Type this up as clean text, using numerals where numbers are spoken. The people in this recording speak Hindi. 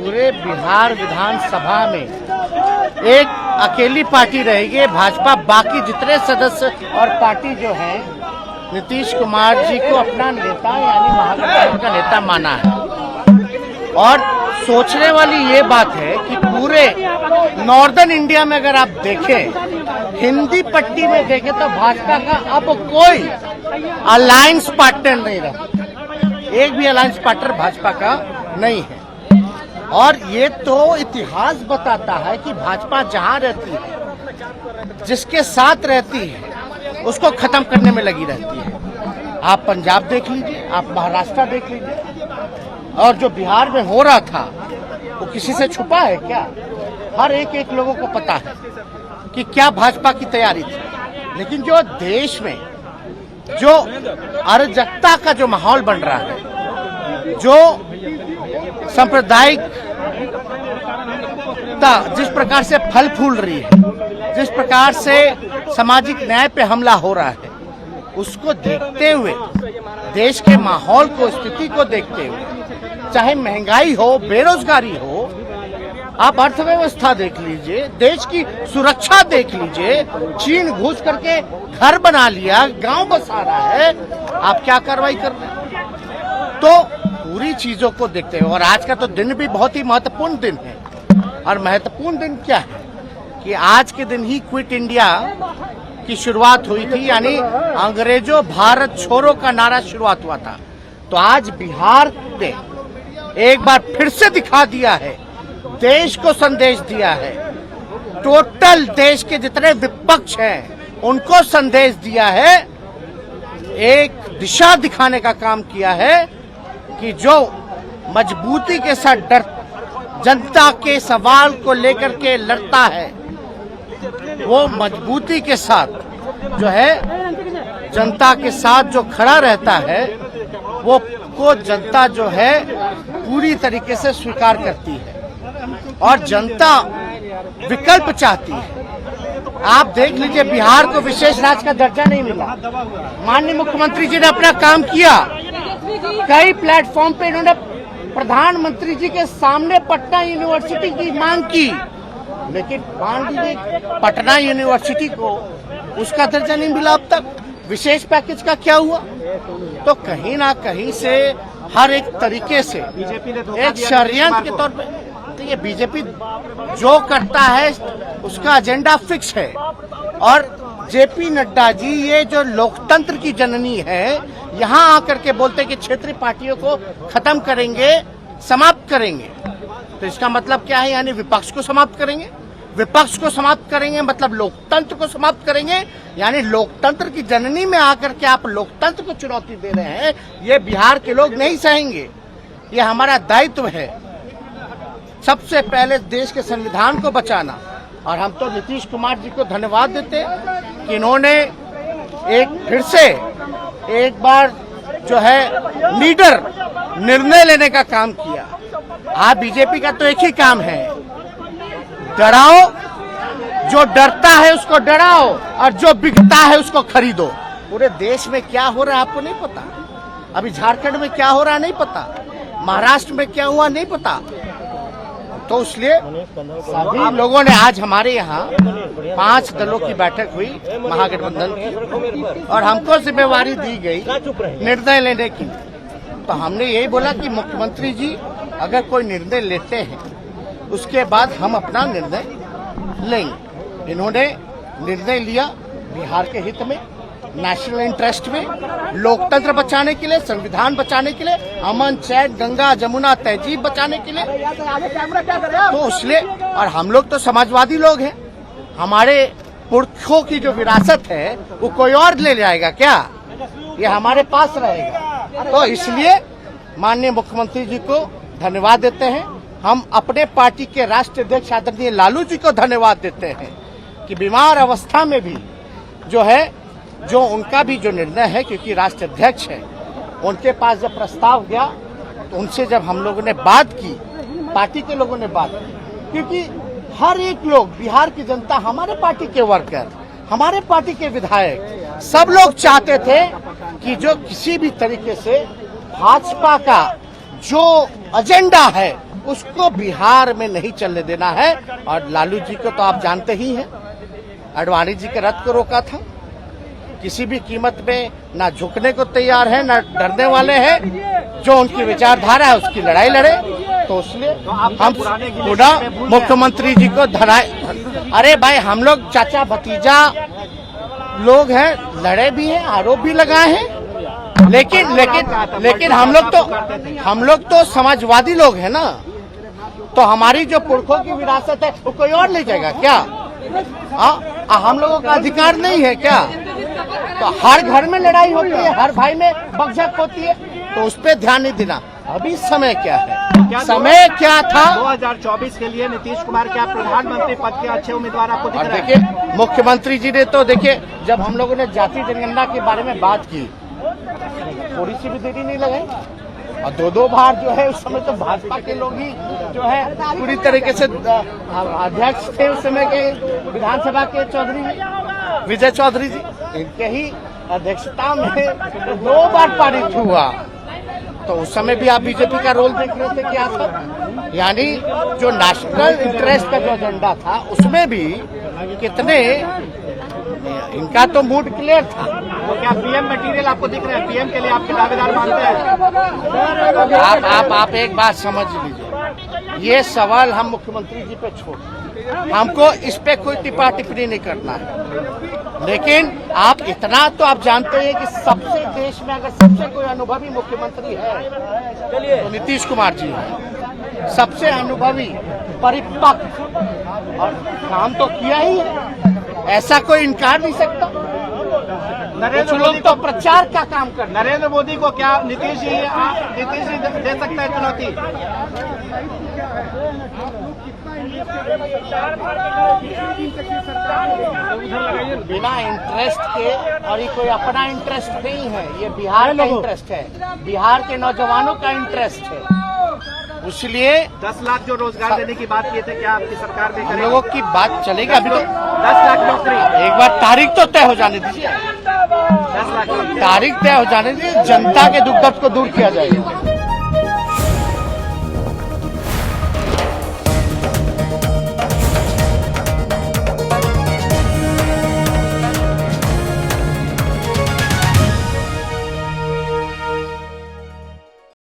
पूरे बिहार विधानसभा में एक अकेली पार्टी रहेगी भाजपा। बाकी जितने सदस्य और पार्टी जो है नीतीश कुमार जी को अपना नेता यानी महागठबंधन का नेता माना है। और सोचने वाली ये बात है कि पूरे नॉर्दर्न इंडिया में अगर आप देखें, हिंदी पट्टी में देखें तो भाजपा का अब कोई अलायंस पार्टनर नहीं रहा। एक भी अलायंस पार्टनर भाजपा का नहीं है। और ये तो इतिहास बताता है कि भाजपा जहां रहती है, जिसके साथ रहती है, उसको खत्म करने में लगी रहती है। आप पंजाब देख लीजिए, आप महाराष्ट्र देख लीजिए, और जो बिहार में हो रहा था वो किसी से छुपा है क्या? हर एक लोगों को पता है कि क्या भाजपा की तैयारी थी। लेकिन जो देश में जो अराजकता का जो माहौल बन रहा है, जो सांप्रदायिक जिस प्रकार से फल फूल रही है, जिस प्रकार से सामाजिक न्याय पे हमला हो रहा है, उसको देखते हुए, देश के माहौल को, स्थिति को देखते हुए, चाहे महंगाई हो, बेरोजगारी हो, आप अर्थव्यवस्था देख लीजिए, देश की सुरक्षा देख लीजिए, चीन घुस करके घर बना लिया, गांव बसा रहा है, आप क्या कार्रवाई कर रहे हैं? तो पूरी चीजों को देखते हुए, और आज का तो दिन भी बहुत ही महत्वपूर्ण दिन है। और महत्वपूर्ण दिन क्या है कि आज के दिन ही क्विट इंडिया की शुरुआत हुई थी, यानी अंग्रेजों भारत छोड़ो का नारा शुरुआत हुआ था। तो आज बिहार ने एक बार फिर से दिखा दिया है, देश को संदेश दिया है, टोटल देश के जितने विपक्ष हैं उनको संदेश दिया है, एक दिशा दिखाने का काम किया है कि जो मजबूती के साथ जनता के सवाल को लेकर के लड़ता है, वो मजबूती के साथ जो है जनता के साथ जो खड़ा रहता है, वो को जनता जो है पूरी तरीके से स्वीकार करती है और जनता विकल्प चाहती है। आप देख लीजिए, बिहार को विशेष राज्य का दर्जा नहीं मिला। माननीय मुख्यमंत्री जी ने अपना काम किया, कई प्लेटफॉर्म पे इन्होंने प्रधानमंत्री जी के सामने पटना यूनिवर्सिटी की मांग की, लेकिन मान लीजिए पटना यूनिवर्सिटी को उसका दर्जा नहीं मिला अब तक। विशेष पैकेज का क्या हुआ? तो कहीं ना कहीं से हर एक तरीके से एक षड्यंत्र के तौर पे, तो ये बीजेपी जो करता है उसका एजेंडा फिक्स है। और जेपी नड्डा जी, ये जो लोकतंत्र की जननी है, यहाँ आकर के बोलते कि क्षेत्रीय पार्टियों को खत्म करेंगे, समाप्त करेंगे। तो इसका मतलब क्या है? यानी विपक्ष को समाप्त करेंगे। विपक्ष को समाप्त करेंगे मतलब लोकतंत्र को समाप्त करेंगे। यानी लोकतंत्र की जननी में आकर के आप लोकतंत्र को चुनौती दे रहे हैं, ये बिहार के लोग नहीं सहेंगे। ये हमारा दायित्व है सबसे पहले देश के संविधान को बचाना। और हम तो नीतीश कुमार जी को धन्यवाद देते हैं कि इन्होंने एक फिर से एक बार जो है लीडर निर्णय लेने का काम किया। आज बीजेपी का तो एक ही काम है, डराओ, जो डरता है उसको डराओ और जो बिकता है उसको खरीदो। पूरे देश में क्या हो रहा है आपको नहीं पता, अभी झारखंड में क्या हो रहा है नहीं पता, महाराष्ट्र में क्या हुआ नहीं पता। तो इसलिए सभी लोगों ने, आज हमारे यहाँ 5 दलों की बैठक हुई महागठबंधन की, और हमको जिम्मेवारी दी गई निर्णय लेने की। तो हमने यही बोला कि मुख्यमंत्री जी अगर कोई निर्णय लेते हैं उसके बाद हम अपना निर्णय लेंगे। इन्होंने निर्णय लिया बिहार के हित में, नेशनल इंटरेस्ट में, लोकतंत्र बचाने के लिए, संविधान बचाने के लिए, अमन चैन गंगा जमुना तहजीब बचाने के लिए। तो इसलिए, और हम लोग तो समाजवादी लोग हैं, हमारे पुरखों की जो विरासत है वो कोई और ले जाएगा क्या? ये हमारे पास रहेगा। तो इसलिए माननीय मुख्यमंत्री जी को धन्यवाद देते हैं। हम अपने पार्टी के राष्ट्रीय अध्यक्ष आदरणीय लालू जी को धन्यवाद देते हैं कि बीमार अवस्था में भी जो है, जो उनका भी जो निर्णय है, क्योंकि राष्ट्रीय अध्यक्ष है, उनके पास जब प्रस्ताव गया तो उनसे जब हम लोगों ने बात की, पार्टी के लोगों ने बात की, क्योंकि हर एक लोग, बिहार की जनता, हमारे पार्टी के वर्कर, हमारे पार्टी के विधायक, सब लोग चाहते थे कि जो किसी भी तरीके से भाजपा का जो एजेंडा है उसको बिहार में नहीं चलने देना है। और लालू जी को तो आप जानते ही हैं, आडवाणी जी के रथ को रोका था, किसी भी कीमत में ना झुकने को तैयार है, ना डरने वाले हैं। जो उनकी विचारधारा है उसकी लड़ाई लड़े। तो इसलिए हम पुनः मुख्यमंत्री जी को धराए। अरे भाई, हम लोग चाचा भतीजा लोग हैं, लड़े भी हैं, आरोप भी लगाए हैं, लेकिन हम लोग तो समाजवादी लोग हैं ना। तो हमारी जो पुरखों की विरासत है वो कोई और ले जाएगा क्या? हम लोगों का अधिकार नहीं है क्या? तो हर घर में लड़ाई होती है, हर भाई में बकझक होती है, तो उस पर ध्यान नहीं देना। अभी समय क्या है, समय क्या था? 2024 के लिए नीतीश कुमार क्या प्रधानमंत्री पद के अच्छे उम्मीदवार आपको दिख रहे हैं? देखिए, मुख्यमंत्री जी ने तो देखिए, जब हम लोगों ने जाति जनगणना के बारे में बात की, थोड़ी सी भी देरी नहीं लगाई। और दो बार जो है उस समय तो भाजपा के लोग ही जो है पूरी तरीके से अध्यक्ष थे उस समय के विधानसभा के चौधरी विजय चौधरी जी, इनके ही अध्यक्षता में 2 बार पारित हुआ। तो उस समय भी आप बीजेपी का रोल देख रहे थे क्या था? यानी जो नेशनल इंटरेस्ट का जो एजेंडा था उसमें भी कितने इनका तो मूड क्लियर था। तो क्या पीएम मटेरियल आपको दिख रहा है? पीएम के लिए आपके दावेदार मानते हैं? आप एक बात समझ लीजिए, ये सवाल हम मुख्यमंत्री जी पे छोड़, हमको इस पे कोई टिप्पा टिप्पणी नहीं करना है। लेकिन आप इतना तो आप जानते हैं कि सबसे देश में अगर सबसे कोई अनुभवी मुख्यमंत्री है तो नीतीश कुमार जी है। सबसे अनुभवी, परिपक्व, और काम तो किया ही है, ऐसा कोई इनकार नहीं सकता। कुछ लोग तो प्रचार का काम कर। नरेंद्र मोदी को क्या नीतीश जी दे सकता है चुनौती? बिना इंटरेस्ट के, और ये कोई अपना इंटरेस्ट नहीं है, ये बिहार का इंटरेस्ट है, बिहार के नौजवानों का इंटरेस्ट है। इसलिए 10 लाख जो रोजगार देने की बात की थे, क्या आपकी सरकार में हम लोगों की बात चलेगी? अभी तो 10 लाख नौकरी, एक बार तारीख तो तय हो जाने दीजिए, 10 लाख तारीख तय हो जाने दीजिए, जनता के दुख दर्द को दूर किया जाएगा।